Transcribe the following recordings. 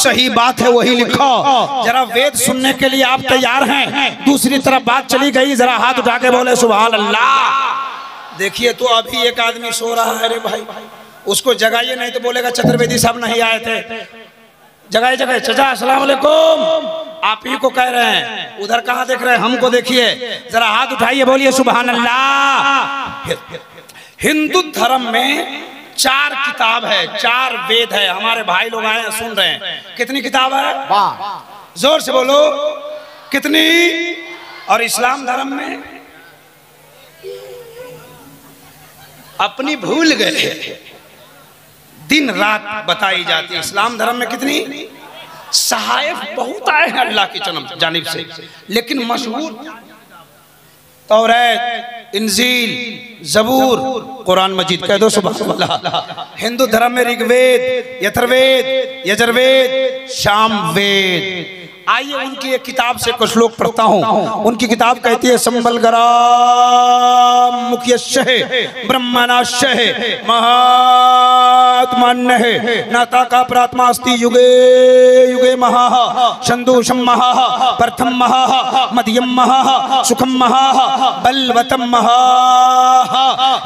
सही बात है वही लिखो। जरा वेद सुनने के लिए आप तैयार हैं? दूसरी तरफ बात चली गई, जरा हाथ उठा के बोले सुभान अल्लाह। देखिए तो अभी एक आदमी सो रहा है, अरे भाई उसको जगाइए, नहीं तो बोलेगा चतुर्वेदी साहब नहीं आए थे। जगाए जगाए, चाचा अस्सलाम वालेकुम, आप ही को कह रहे हैं, उधर कहाँ देख रहे हैं? हमको देखिए, जरा हाथ उठाइए, बोलिए सुभान अल्लाह। हिंदू धर्म में 4 किताब है, 4 वेद है। हमारे भाई लोग आए हैं, सुन रहे हैं। कितनी किताब है? जोर से बोलो, कितनी? और इस्लाम धर्म में अपनी भूल गए, दिन रात बताई जाती है। इस्लाम धर्म में कितनी? सहायक बहुत आए हैं अल्लाह की जानिब से, लेकिन मशहूर तौरात, इंजील, जबूर, कुरान मजीद कह दो सुभान अल्लाह। हिंदू धर्म में ऋग्वेद, यजुर्वेद, यजुर्वेद, सामवेद। आइए उनकी एक किताब से कुछ लोग पढ़ता हूँ। उनकी किताब कहती है संबलगराम मुख्यशः ब्रह्मणाशः महात्मन्यः नाता का प्रात्मास्ति युगे युगे महा संदोषम महा प्रथम महा मध्यम महा सुखम महा बलवतम महा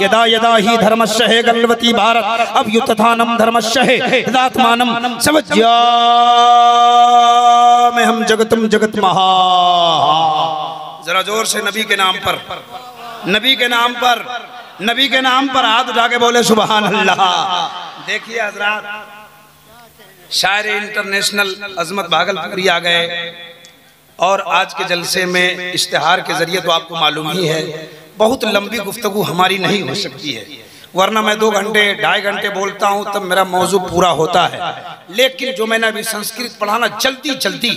यदा यदा ही धर्मस्य गलवती भारत अभ्युत्थानम धर्मस्य यदात्मानं समज्या में हम जगतम जगत महा। जरा जोर से नबी के नाम पर, नबी के नाम पर, नबी के नाम पर हाथ उठा के बोले सुभान अल्लाह। देखिए हजरात, शायर इंटरनेशनल अजमत भागलपुरी आ गए और आज के जलसे में इश्तिहार के जरिए तो आपको मालूम ही है, बहुत लंबी गुफ्तगू हमारी नहीं हो सकती है, वरना मैं 2 घंटे 2.5 घंटे बोलता हूं तब मेरा मौजू पूरा होता है। लेकिन जो मैंने अभी संस्कृत पढ़ा ना, जल्दी जल्दी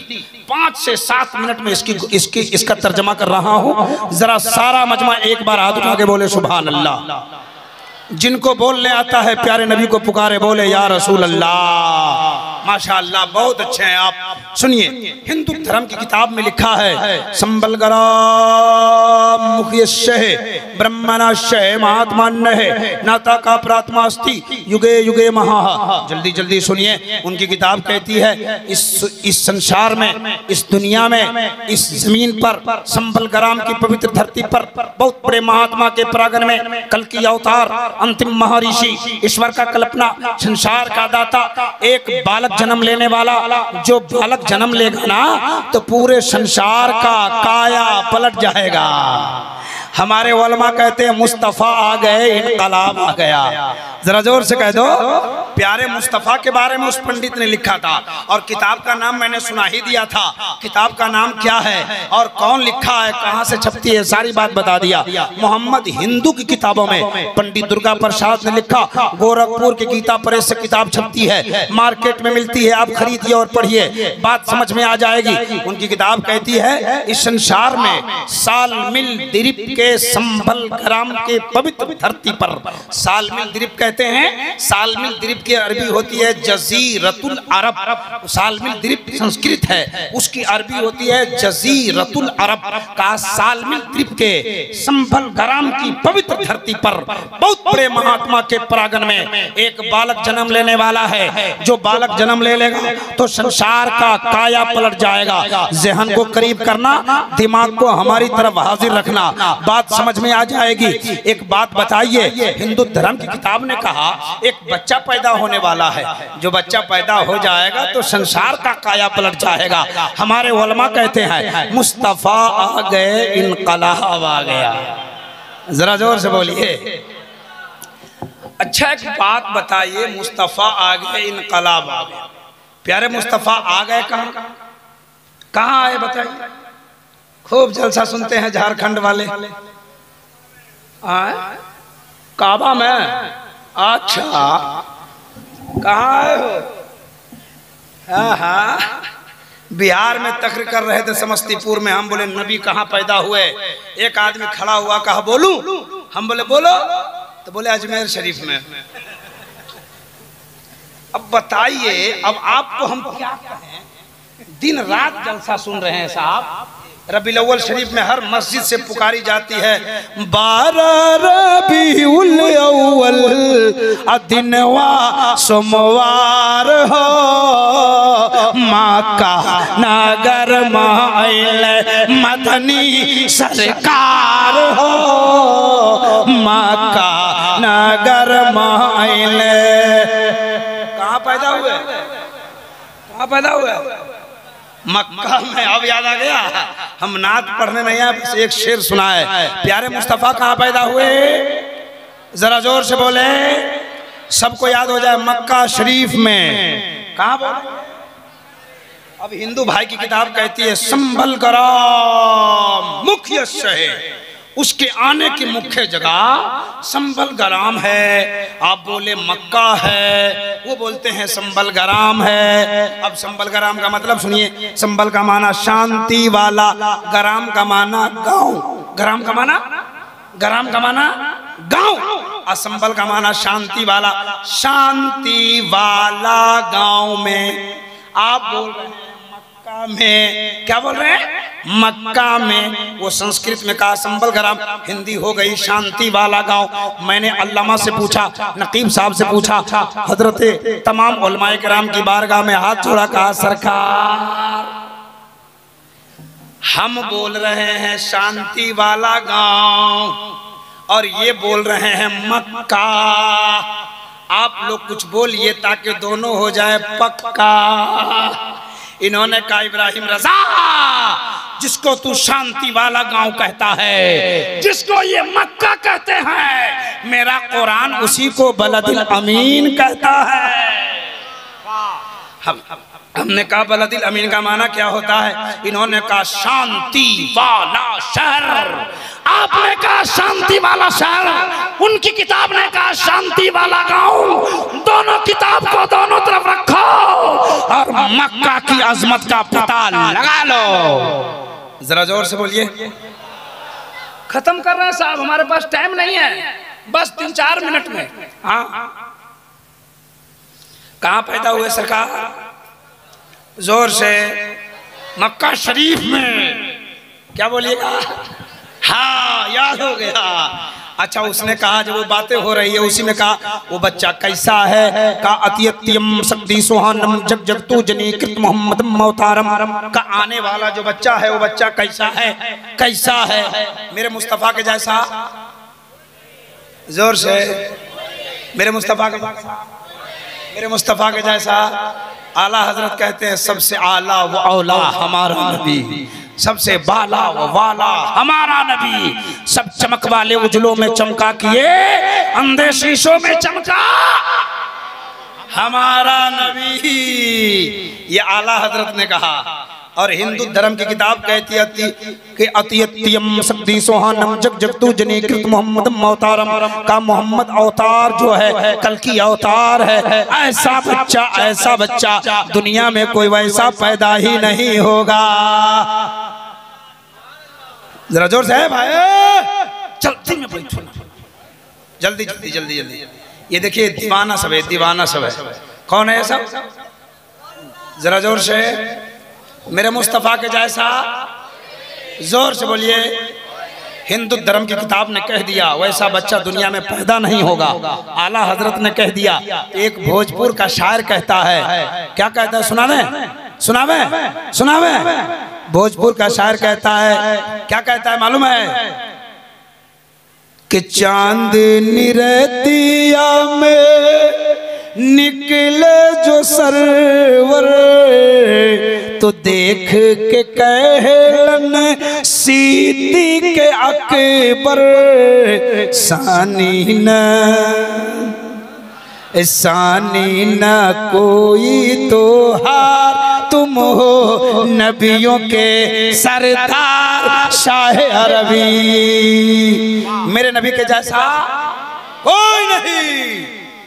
5 से 7 मिनट में इसका तर्जमा कर रहा हूं। जरा सारा मजमा एक बार हाथ उठा के बोले सुभान अल्लाह। जिनको बोलने आता है प्यारे नबी को पुकारे, बोले या रसूल अल्लाह। माशाअल्लाह, बहुत अच्छे हैं आप। सुनिए, हिंदू धर्म की किताब में लिखा है संबलगराम मुख्यशः ब्रह्मणाशः महात्मन्यः नाता का प्रात्मास्ति युगे युगे महा। जल्दी जल्दी सुनिए, उनकी किताब कहती है इस संसार में, इस दुनिया में, इस जमीन पर, संबलगराम की पवित्र धरती पर बहुत बड़े महात्मा के परागण में कल की अवतार, अंतिम महर्षि, ईश्वर का कल्पना, संसार का दाता, एक बालक जन्म लेने वाला। जो बालक जन्म लेगा ना तो पूरे संसार का काया पलट जाएगा। हमारे उलमा कहते हैं मुस्तफ़ा आ गए, इनकलाब आ गया। जरा जोर से कह दो, प्यारे मुस्तफ़ा के बारे में उस पंडित ने लिखा था और किताब का नाम मैंने सुना ही दिया था। किताब का नाम क्या है और कौन लिखा है, कहां से छपती है, सारी बात बता दिया। मोहम्मद हिंदू की किताबों में पंडित दुर्गा प्रसाद ने लिखा, गोरखपुर की गीता प्रेस से किताब छपती है, मार्केट में मिलती है, आप खरीदिए और पढ़िए, बात समझ में आ जाएगी। उनकी किताब कहती है इस संसार में सालमिल द्वीप के संबलग्राम के पवित्र धरती पर, सालमिल द्वीप कहते हैं, सालमिल द्वीप की अरबी होती है जजीरतुल अरब। सालमिल द्वीप संस्कृत है, उसकी अरबी होती है जजीरतुल अरब। का सालमिल द्वीप के संबलग्राम की पवित्र धरती पर बहुत बड़े महात्मा के परागण में एक बालक जन्म लेने वाला है। जो बालक जन्म ले लेगा तो संसार का काया पलट जाएगा। ज़हन को करीब करना, दिमाग को हमारी तरफ हाजिर रखना, बात समझ में आ जाएगी। एक बात बताइए, हिंदू धर्म की किताब ने कहा एक बच्चा पैदा होने वाला है, जो बच्चा पैदा हो जाएगा तो संसार का काया पलट जाएगा। हमारे उलमा कहते हैं मुस्तफ़ा आ गए, इनकलाब आ गया। जरा जोर से बोलिए। अच्छा एक बात बताइए, मुस्तफ़ा आ गए, इनकलाब आ गया, प्यारे मुस्तफ़ा आ गए कहाँ कहाँ आए बताइए? खूब जलसा सुनते हैं झारखंड वाले, काबा में। अच्छा कहाँ आए हो? हाँ, बिहार में तकरीर कर रहे थे समस्तीपुर में। हम बोले नबी कहाँ पैदा हुए? एक आदमी खड़ा हुआ, कहा बोलूं? हम बोले बोलो, तो बोले अजमेर शरीफ में। अब बताइए, अब आपको हम क्या कहें? दिन रात जलसा सुन रहे हैं साहब। रबीउल अव्वल शरीफ में हर मस्जिद से पुकारी जाती है 12 रबीउल अव्वल दिनवा सोमवार हो, मक्का नगर माइल मदनी सरकार हो, मक्का नगर माइल। कहाँ पैदा हुए, कहाँ पैदा हुए? मक्का में। अब याद आ गया, हम नात पढ़ने नहीं आए, बस एक शेर सुना है। प्यारे मुस्तफा कहाँ पैदा हुए, जरा जोर से बोले, सबको याद हो जाए। मक्का शरीफ में। कहाँ बोले? अब हिंदू भाई की किताब कहती है संभल ग्राम मुख्य शहर, उसके आने की मुख्य जगह संभल ग्राम है। आप बोले मक्का है, वो बोलते हैं संभल ग्राम है। अब संभल ग्राम का मतलब सुनिए, संभल का माना शांति वाला, ग्राम का माना गांव, ग्राम का माना, ग्राम का माना गांव, और संभल का माना शांति वाला, शांति वाला गांव में। आप बोल रहे हैं मक्का में, क्या बोल रहे हैं? मक्का में। वो संस्कृत में कहा संभल ग्राम, हिंदी हो गई शांति वाला गांव। मैंने अल्लामा से पूछा, नकीब साहब से पूछा, हजरते तमाम उलमाए किराम की बारगाह में हाथ जोड़ा, कहा सरकार हम बोल रहे हैं शांति वाला गांव और ये बोल रहे हैं मक्का, आप लोग कुछ बोलिए ताकि दोनों हो जाए पक्का। इन्होंने कहा इब्राहिम रजा, जिसको तू शांति वाला गांव कहता है, जिसको ये मक्का कहते हैं, मेरा कुरान उसी को बलदिल अमीन कहता है। हमने कहा बलदिल अमीन का माना क्या होता है? इन्होंने कहा शांति वाला शहर, आपने कहा शांति वाला शहर, उनकी किताब ने कहा शांति वाला गांव। दोनों किताब को दोनों तरफ रखो और मक्का की अजमत का पता लगा लो। जरा जोर से बोलिए। खत्म कर रहे हैं साहब, हमारे पास टाइम नहीं है, बस 3-4 मिनट में। हाँ, कहाँ पैदा हुए सरकार? जोर से। मक्का शरीफ में। क्या बोलिएगा? हाँ, याद हो गया। अच्छा, उसने कहा जब वो बातें हो रही है उसी में कहा वो बच्चा कैसा है? का अतियत्यम शक्ति सुहानम जग जगतु जनी कृत मोहम्मद मौतारम, का आने वाला जो बच्चा है वो बच्चा कैसा है? कैसा है? मेरे मुस्तफा के जैसा। जोर से। मेरे मुस्तफा के जैसा, मेरे मुस्तफा के जैसा। आला हजरत कहते हैं सबसे आला व औला हमारा नबी, सबसे बाला व वाला हमारा नबी, सब चमक वाले उजलों में चमका किए, अंधे शीशों में चमका हमारा नबी। ये आला हजरत ने कहा। और हिंदू धर्म की किताब कहती है कि अतियत्यम शक्ति सोहानम जग जगतु जनी कृत मोहम्मद अवतारम, का मोहम्मद अवतार जो है कल की अवतार है। ऐसा बच्चा दुनिया में कोई वैसा पैदा ही नहीं होगा। जरा जोर से है भाई, जल्दी में बैठो, जल्दी जल्दी जल्दी जल्दी। ये देखिए दीवाना सब है, दीवाना सब है। कौन है सब? जरा जोर से। मेरे मुस्तफा के जैसा। जोर से बोलिए। हिंदू धर्म की किताब ने कह दिया वैसा बच्चा दुनिया में पैदा नहीं होगा। आला हजरत ने कह दिया। एक भोजपुर का शायर कहता है, क्या कहता है? सुनावे सुनावे सुनावे। भोजपुर का शायर कहता है, क्या कहता है मालूम है? कि चांदनी रहतिया में निकले जो सरवर, तो देख के कहलन सीती के अकबर, सानी न कोई तो हार, तुम हो नबियों के सरदार शाह अरबी। मेरे नबी के जैसा कोई नहीं।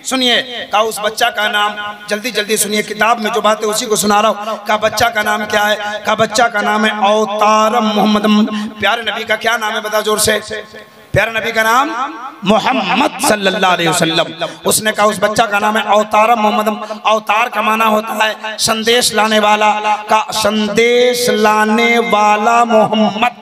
सुनिए, का उस बच्चा का नाम, जल्दी जल्दी सुनिए, किताब में जो बात है उसी को सुना रहा हूँ। का बच्चा का नाम क्या है? का बच्चा का नाम है अवतारम मोहम्मद। प्यारे नबी का क्या नाम है? बता जोर से। प्यारे नबी का नाम मोहम्मद सल्लल्लाहु अलैहि वसल्लम। उसने कहा उस बच्चा का नाम है अवतारम मोहम्मद। अवतार का माना होता है संदेश लाने वाला, का संदेश लाने वाला मोहम्मद।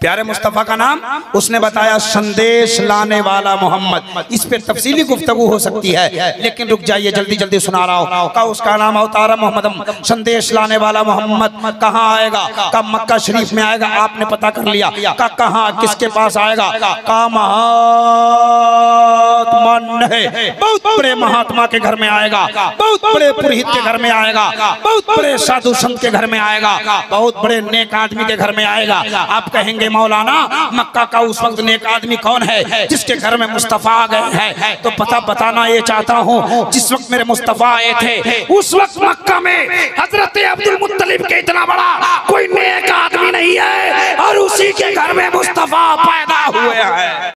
प्यारे मुस्तफ़ा का नाम उसने बताया संदेश लाने वाला मोहम्मद। इस पे तफसीली गुफ्तगू हो सकती है, लेकिन रुक जाइए, जल्दी जल्दी सुना रहा हूँ। का उसका नाम अवतारा मोहम्मद, संदेश लाने वाला मोहम्मद कहाँ आएगा? का मक्का शरीफ में आएगा, आपने पता कर लिया। का कहाँ, किसके पास आएगा? का महात्मा है, बहुत बड़े महात्मा के घर में आएगा, बहुत बड़े पुरोहित के घर में आएगा, बहुत बड़े साधु संत के घर में आएगा, बहुत बड़े नेक आदमी के घर में आएगा। आप कहेंगे मौलाना मक्का का उस वक्त नेक आदमी कौन है जिसके घर में मुस्तफा आ गए हैं? तो पता बताना ये चाहता हूँ, जिस वक्त मेरे मुस्तफा आए थे उस वक्त मक्का में हजरत अब्दुल मुत्तलिब के इतना बड़ा कोई नेक आदमी नहीं है, और उसी के घर में मुस्तफा पैदा हुए हैं।